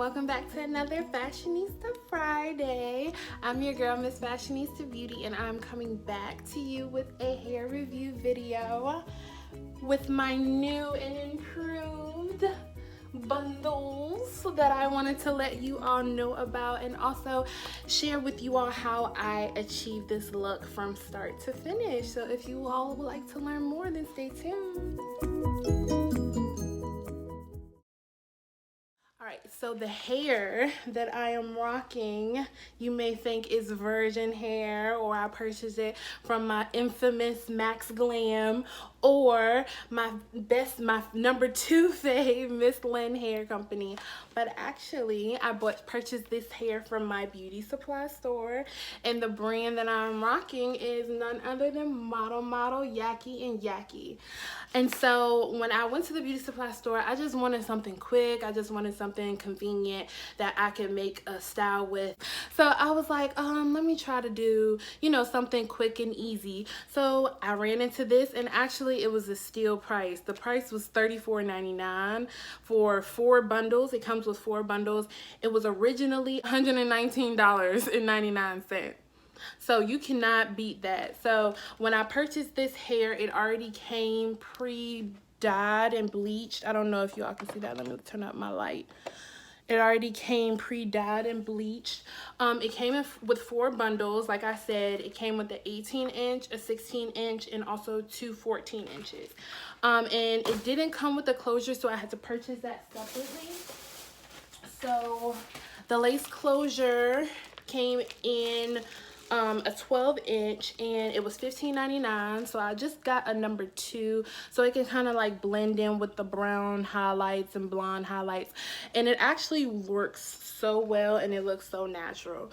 welcome back to another Fashionista Friday. I'm your girl, Miss Fashionista Beauty, and I'm coming back to you with a hair review video with my new and improved bundles that I wanted to let you all know about, and also share with you all how I achieved this look from start to finish. So if you all would like to learn more, then stay tuned. Alright, so the hair that I am rocking, you may think is virgin hair, or I purchased it from my infamous Max Glam, or my number 2 fave, Miss Lynn Hair Company. But actually, I purchased this hair from my beauty supply store, and the brand that I'm rocking is none other than Model Yaki and Yaki. And so when I went to the beauty supply store, I just wanted something quick. I just wanted something convenient that I could make a style with. So I was like, let me try to do, something quick and easy. So I ran into this, and actually it was a steal price. The price was $34.99 for 4 bundles. It comes with 4 bundles. It was originally $119.99. So you cannot beat that. So when I purchased this hair, it already came pre-dyed and bleached. I don't know if y'all can see that. Let me turn up my light. It already came pre-dyed and bleached. It came with 4 bundles. Like I said, it came with an 18-inch, a 16-inch, and also 2 14 inches. And it didn't come with the closure, so I had to purchase that separately. So the lace closure came in a 12-inch, and it was $15.99. So I just got a number 2 so it can kind of like blend in with the brown highlights and blonde highlights, and it actually works so well and it looks so natural.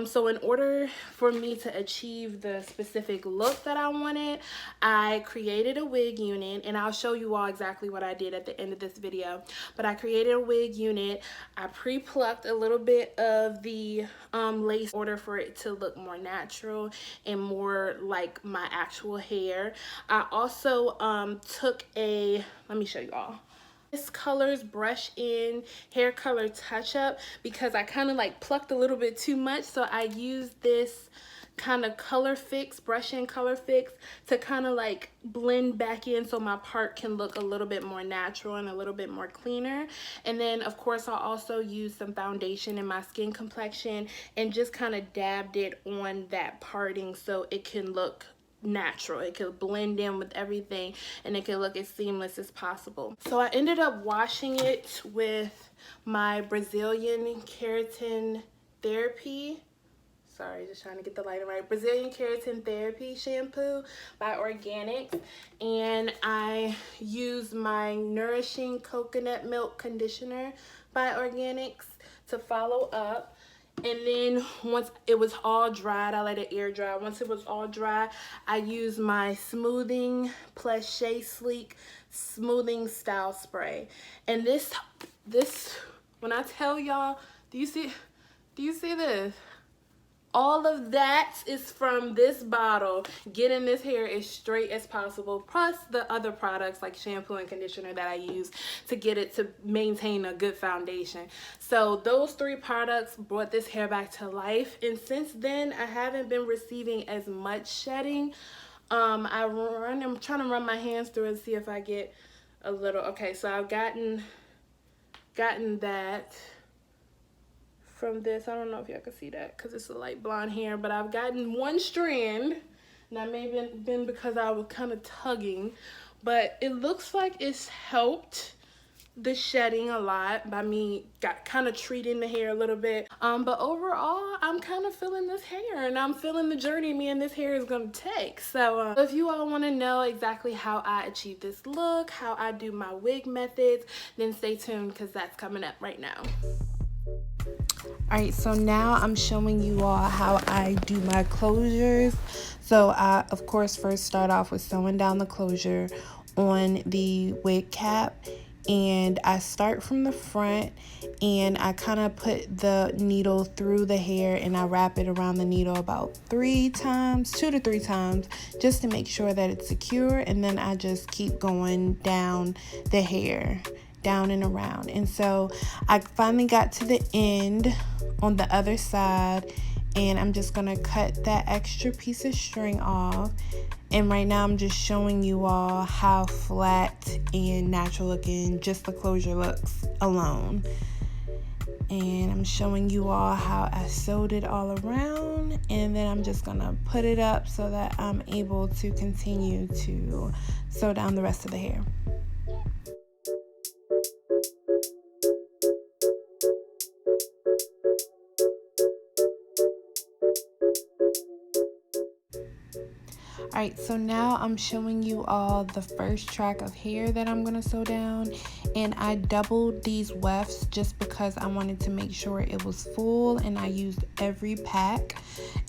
So in order for me to achieve the specific look that I wanted, I created a wig unit, and I'll show you all exactly what I did at the end of this video. But I created a wig unit. I pre-plucked a little bit of the lace in order for it to look more natural and more like my actual hair. I also took let me show you all. This color's brush in hair color touch up, because I kind of like plucked a little bit too much, so I used this kind of color fix, brush in color fix, to kind of like blend back in so my part can look a little bit more natural and a little bit more cleaner. And then of course I'll also use some foundation in my skin complexion and just kind of dabbed it on that parting so it can look natural. It could blend in with everything and it can look as seamless as possible. So I ended up washing it with my Brazilian Keratin Therapy. Sorry, just trying to get the lighting right. Brazilian Keratin Therapy shampoo by Organics, and I use my Nourishing Coconut Milk Conditioner by Organics to follow up. And then once it was all dried, I let it air dry. Once it was all dry, I used my Smoothing Plus Shea Sleek Smoothing Style Spray. And this, when I tell y'all, do you see this? All of that is from this bottle, getting this hair as straight as possible, plus the other products like shampoo and conditioner that I use to get it to maintain a good foundation. So those 3 products brought this hair back to life, and since then I haven't been receiving as much shedding. I'm trying to run my hands through and see if I get a little. Okay, so I've gotten that from this. I don't know if y'all can see that because it's a light blonde hair, but I've gotten 1 strand. That may have been because I was kind of tugging, but it looks like it's helped the shedding a lot by me kind of treating the hair a little bit. But overall, I'm kind of feeling this hair, and I'm feeling the journey me and this hair is going to take. So if you all want to know exactly how I achieve this look, how I do my wig methods, then stay tuned because that's coming up right now. Alright, so now I'm showing you all how I do my closures. So I, of course, first start off with sewing down the closure on the wig cap. And I start from the front, and I kind of put the needle through the hair, and I wrap it around the needle about 2 to 3 times, just to make sure that it's secure. And then I just keep going down the hair down and around. And so I finally got to the end on the other side, and I'm just gonna cut that extra piece of string off. And right now I'm just showing you all how flat and natural looking just the closure looks alone. And I'm showing you all how I sewed it all around, and then I'm just gonna put it up so that I'm able to continue to sew down the rest of the hair. Alright, so now I'm showing you all the first track of hair that I'm going to sew down, and I doubled these wefts just because I wanted to make sure it was full, and I used every pack.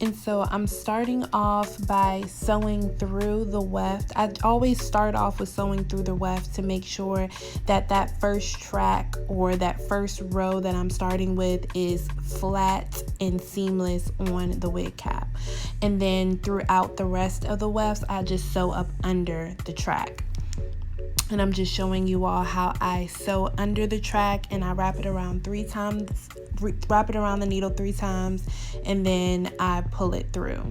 And so I'm starting off by sewing through the weft. I always start off with sewing through the weft to make sure that that first track or that first row that I'm starting with is flat and seamless on the wig cap. And then throughout the rest of the wefts, I just sew up under the track. And I'm just showing you all how I sew under the track, and I wrap it around 3 times, wrap it around the needle 3 times, and then I pull it through.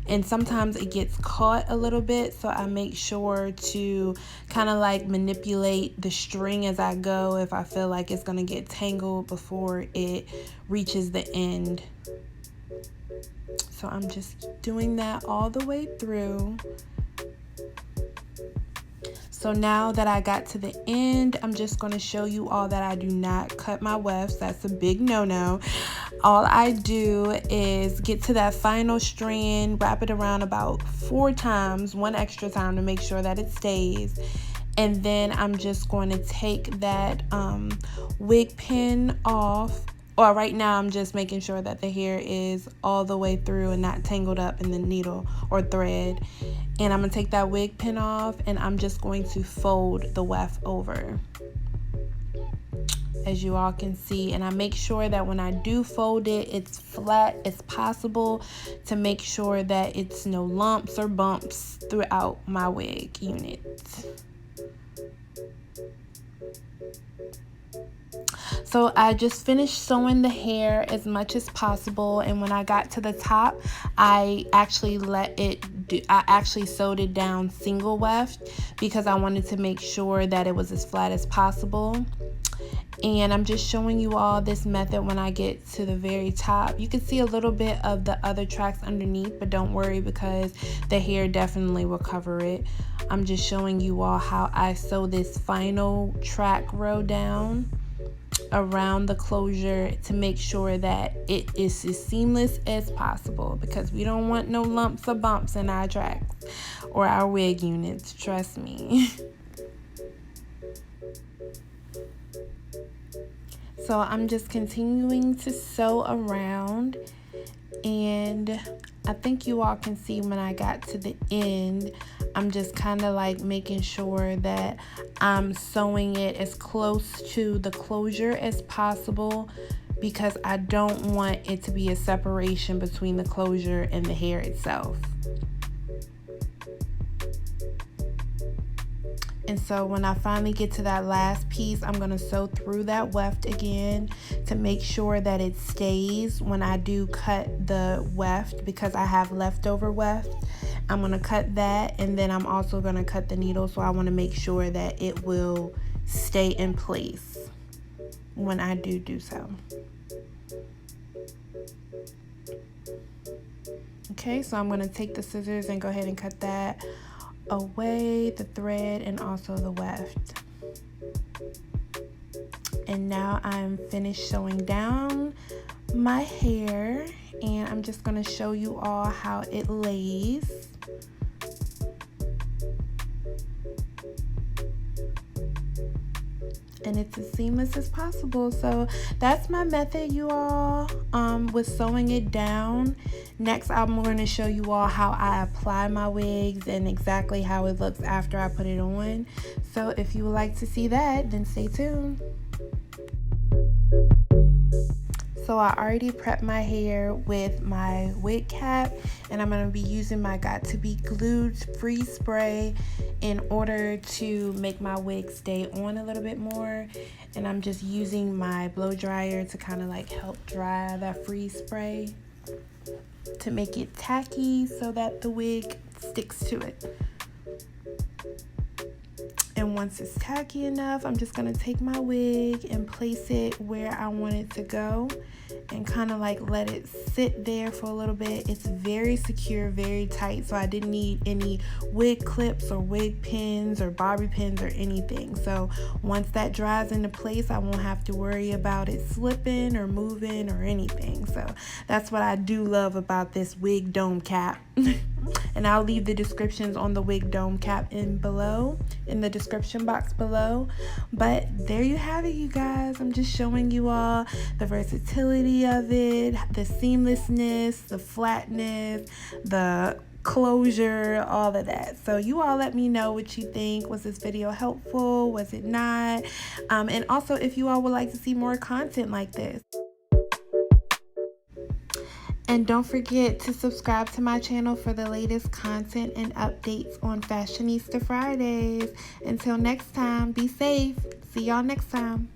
And sometimes it gets caught a little bit, so I make sure to kind of like manipulate the string as I go if I feel like it's gonna get tangled before it reaches the end. So I'm just doing that all the way through. So now that I got to the end, I'm just going to show you all that I do not cut my wefts. That's a big no-no. All I do is get to that final strand, wrap it around about 4 times, 1 extra time to make sure that it stays. And then I'm just going to take that wig pin off. Or right now I'm just making sure that the hair is all the way through and not tangled up in the needle or thread. And I'm going to take that wig pin off, and I'm just going to fold the weft over, as you all can see. And I make sure that when I do fold it, it's flat as possible to make sure that it's no lumps or bumps throughout my wig unit. So I just finished sewing the hair as much as possible, and when I got to the top, I actually sewed it down single weft because I wanted to make sure that it was as flat as possible. And I'm just showing you all this method when I get to the very top. You can see a little bit of the other tracks underneath, but don't worry because the hair definitely will cover it. I'm just showing you all how I sew this final track row down around the closure to make sure that it is as seamless as possible, because we don't want no lumps or bumps in our tracks or our wig units, trust me. So I'm just continuing to sew around, and I think you all can see when I got to the end, I'm just kind of like making sure that I'm sewing it as close to the closure as possible, because I don't want it to be a separation between the closure and the hair itself. And so when I finally get to that last piece, I'm going to sew through that weft again to make sure that it stays when I do cut the weft, because I have leftover weft. I'm going to cut that, and then I'm also going to cut the needle, so I want to make sure that it will stay in place when I do so. Okay, so I'm going to take the scissors and go ahead and cut that away, the thread and also the weft. And now I'm finished sewing down my hair, and I'm just going to show you all how it lays. And it's as seamless as possible. So that's my method, you all, with sewing it down. Next, I'm going to show you all how I apply my wigs and exactly how it looks after I put it on. So if you would like to see that, then stay tuned. So So I already prepped my hair with my wig cap, and I'm going to be using my Got To Be Glued freeze spray in order to make my wig stay on a little bit more. And I'm just using my blow dryer to kind of like help dry that freeze spray to make it tacky so that the wig sticks to it. And once it's tacky enough, I'm just going to take my wig and place it where I want it to go and kind of like let it sit there for a little bit. It's very secure, very tight, so I didn't need any wig clips or wig pins or bobby pins or anything. So once that dries into place, I won't have to worry about it slipping or moving or anything. So that's what I do love about this wig dome cap. And I'll leave the descriptions on the wig dome cap in the description box below. But there you have it, you guys. I'm just showing you all the versatility of it, the seamlessness, the flatness, the closure, all of that. So you all let me know what you think. Was this video helpful? Was it not? And also if you all would like to see more content like this. And don't forget to subscribe to my channel for the latest content and updates on Fashionista Fridays. Until next time, be safe. See y'all next time.